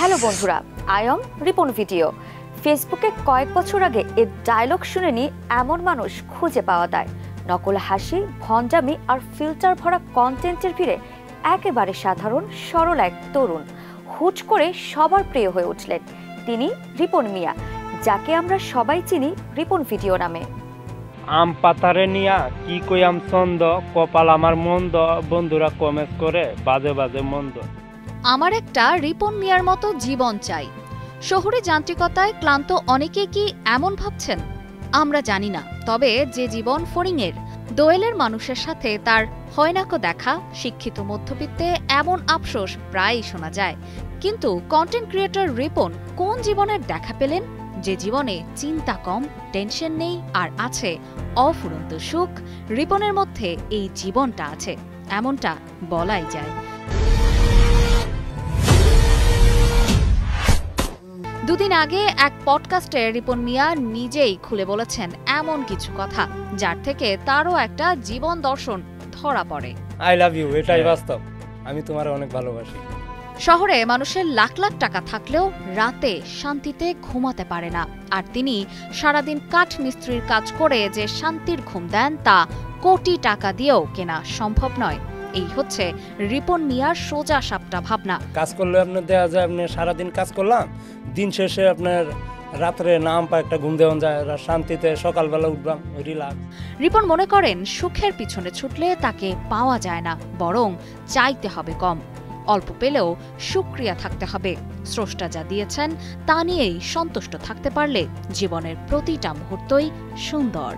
Hello বন্ধুরা, I'm Ripon video. ফেসবুকে কয়েক বছর আগে এর ডায়লগ শুনে নি এমন মানুষ খুঁজে পাওয়া যায়। নকল হাসি, ভণ্ডামি আর ফিল্টার ভরা কন্টেন্টের ভিড়ে একেবারে সাধারণ সরল এক তরুণ হুট করে সবার প্রিয় হয়ে উঠলেন। তিনি রিপন মিয়া, যাকে আমরা সবাই চিনি রিপন ভিডিও নামে। আম পাতারে নিয়া কি কইয়াম ছন্দ, কপাল আমার মন্দ, বন্ধুরা কমেন্ট করে বাজে বাজে মন্দ। আমার একটা রিপন মিয়ার মতো জীবন চাই। শহুরে যান্ত্রিকতায় ক্লান্ত অনেকে কি এমন ভাবছেন? আমরা জানি না, তবে যে জীবন ফড়িংয়ের, দোয়েলের মানুষের সাথে তার হয় না কো দেখা, শিক্ষিত মধ্যবিত্তে এমন আফসোস প্রায়ই শোনা যায়। কিন্তু কন্টেন্ট ক্রিয়েটর রিপন কোন জীবনের দেখা পেলেন? যে জীবনে চিন্তা কম, টেনশন নেই, আর আছে অফুরন্ত সুখ। রিপনের মধ্যে এই জীবনটা আছে, এমনটা বলাই যায়। দুদিন আগে এক পডকাস্টে রিপন মিয়া নিজেই খুলে বলেছেন এমন কিছু কথা, যার থেকে তারও একটা জীবন দর্শন ধরা পড়ে। আই লাভ ইউ, এটাই বাস্তব। আমি তোমার অনেক ভালোবাসি। শহরে মানুষের লাখ লাখ টাকা থাকলেও রাতে শান্তিতে ঘুমাতে পারে না, আর তিনি সারাদিন কাঠ মিস্ত্রির কাজ করে যে শান্তির ঘুম দেন তা কোটি টাকা দিয়েও কেনা সম্ভব নয়। এই হচ্ছে রিপন মিয়ার সোজা সাপটা ভাবনা। কাজ করলে আপনার দেখা যায় আপনি সারাদিন কাজ করলাম, দিন শেষে আপনার রাত্রে নাম পা একটা ঘুম দেওয়া যায়, শান্তিতে সকালবেলা উঠলাম, রিল্যাক্স। রিপন মনে করেন সুখের পিছনে ছুটলে তাকে পাওয়া যায় না, বরং চাইতে হবে কম। অল্প পেলেও শুকরিয়া থাকতে হবে। স্রষ্টা যা দিয়েছেন তা নিয়েই সন্তুষ্ট থাকতে পারলে জীবনের প্রতিটা মুহূর্তই সুন্দর।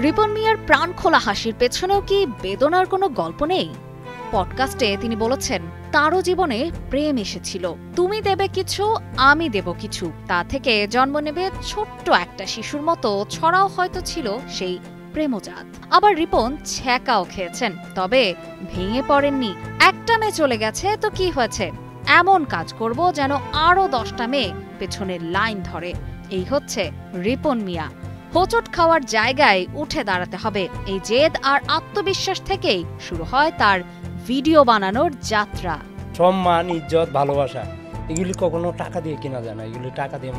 রিপন মিয়ার প্রাণ খোলা হাসির পেছনেও কি বেদনার কোনো গল্প নেই? পডকাস্টে তিনি বলেছেন তারও জীবনে প্রেম এসেছিল। তুমি দেবে কিছু, আমি দেব কিছু, তা থেকে জন্ম নেবে ছোট্ট একটা শিশুর মতো ছড়াও হয়তো ছিল সেই প্রেমজাত। আবার রিপন ছ্যাঁকাও খেয়েছেন, তবে ভেঙে পড়েননি। একটা মেয়ে চলে গেছে তো কি হয়েছে, এমন কাজ করব যেন আরো 10টা মেয়ে পেছনের লাইন ধরে। এই হচ্ছে রিপন মিয়া। হোঁচট খাওয়ার জায়গায় উঠে দাঁড়াতে হবে, এই জেদ আর আত্মবিশ্বাস থেকেই শুরু হয় তার ভিডিও বানানোর যাত্রা। সম্মান, ইজ্জত, ভালোবাসা এগুলি কখনো টাকা দিয়ে কেনা যায় না, এগুলি টাকা দিয়ে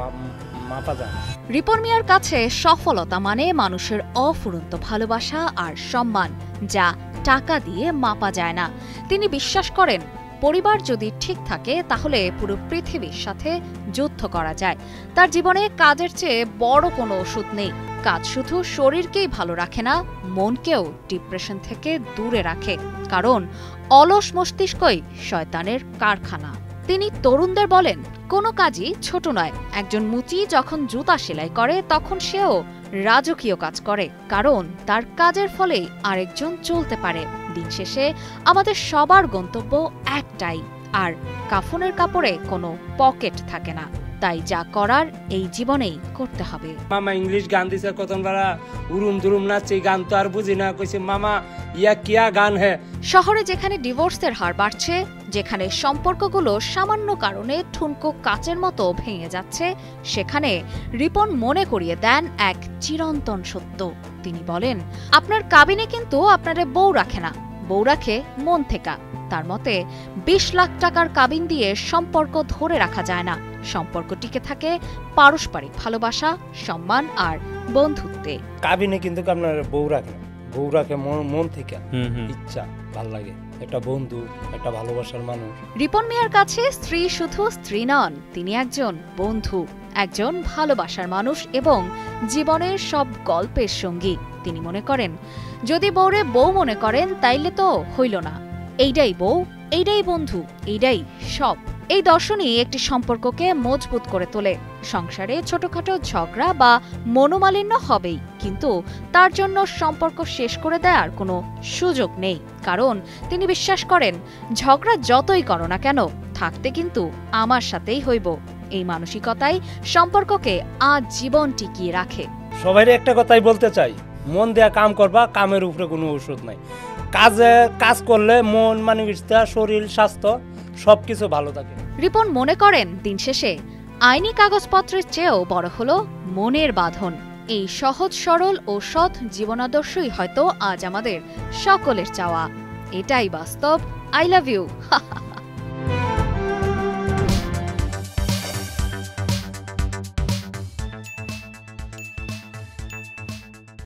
মাপা যায় না। রিপন মিয়ার কাছে সফলতা মানে মানুষের অফুরন্ত ভালোবাসা আর সম্মান, যা টাকা দিয়ে মাপা যায় না। তিনি বিশ্বাস করেন পরিবার যদি ঠিক থাকে তাহলে পুরো পৃথিবীর সাথে যুদ্ধ করা যায়। তার জীবনে কাজের চেয়ে বড় কোনো ওষুধ নেই। কাজ শুধু শরীরকেই ভালো রাখে না, মনকেও ডিপ্রেশন থেকে দূরে রাখে, কারণ অলস মস্তিষ্কই শয়তানের কারখানা। তিনি তরুণদের বলেন কোনো কাজই ছোট নয়। একজন মুচি যখন জুতা সেলাই করে তখন সেও রাজকীয় কাজ করে, কারণ তার কাজের ফলেই আরেকজন চলতে পারে। দিন শেষে আমাদের সবার গন্তব্য একটাই, আর কাফনের কাপড়ে কোনো পকেট থাকে না। তাই যা করার এই জীবনেই করতে হবে। মামা ইংলিশ গান দিছে কতন বারা উরুম দুরুম নাচে, গান তো আর বুঝি না, কইছে মামা ইয়া কিয়া গান হে। শহরে যেখানে ডিভোর্সের হার বাড়ছে, যেখানে সম্পর্কগুলো সামান্য কারণে ঠুনকো কাচের মতো ভেঙে যাচ্ছে, সেখানে রিপন মনে করিয়ে দেন এক চিরন্তন সত্য। তিনি বলেন আপনার কাবিনে কিন্তু আপনারে বউ রাখে না, বউ রাখে মন থেকে। তার মতে 20 লাখ টাকার কাবিন দিয়ে সম্পর্ক ধরে রাখা যায় না। সম্পর্ক টিকে থাকে পারস্পরিক ভালোবাসা, সম্মান আর বন্ধুত্বে। কাবিনে কিন্তু আপনার বউ রাখে না, বউ রাখে মন থেকে, ইচ্ছা, ভাল লাগে, একটা বন্ধু, একটা ভালোবাসার মানুষ। রিপন মিয়ার কাছে স্ত্রী শুধু স্ত্রী নন, তিনি একজন বন্ধু, একজন ভালোবাসার মানুষ এবং জীবনের সব গল্পের সঙ্গী। তিনি মনে করেন যদি বউরে বউ মনে করেন তাইলে তো হইল না, এইটাই বউ, এইটাই বন্ধু, এইটাই সব। এই দর্শনই একটি সম্পর্ককে মজবুত করে তোলে। সংসারে ছোটখাটো ঝগড়া বা মনোমালিন্য হবেই, কিন্তু তার জন্য সম্পর্ক শেষ করে দেওয়ার কোনো সুযোগ নেই, কারণ তিনি বিশ্বাস করেন ঝগড়া যতই করো না কেন, থাকতে কিন্তু আমার সাথেই হইব। এই মানসিকতাই সম্পর্ককে আজীবন টিকিয়ে রাখে। সবাই একটা কথাই বলতে চাই, মন দেয়া কাম করবা, কামের উপরে কোনো ওষুধ নাই। কাজ করলে মন, মানসিকতা, শরীর, স্বাস্থ্য সবকিছু ভালো থাকে। রিপন মনে করেন দিন শেষে আইনি কাগজপত্রের চেয়েও বড় হলো মনের বাঁধন। এই সহজ সরল ও সৎ জীবনাদর্শই হয়তো আজ আমাদের সকলের চাওয়া। এটাই বাস্তব। I love you.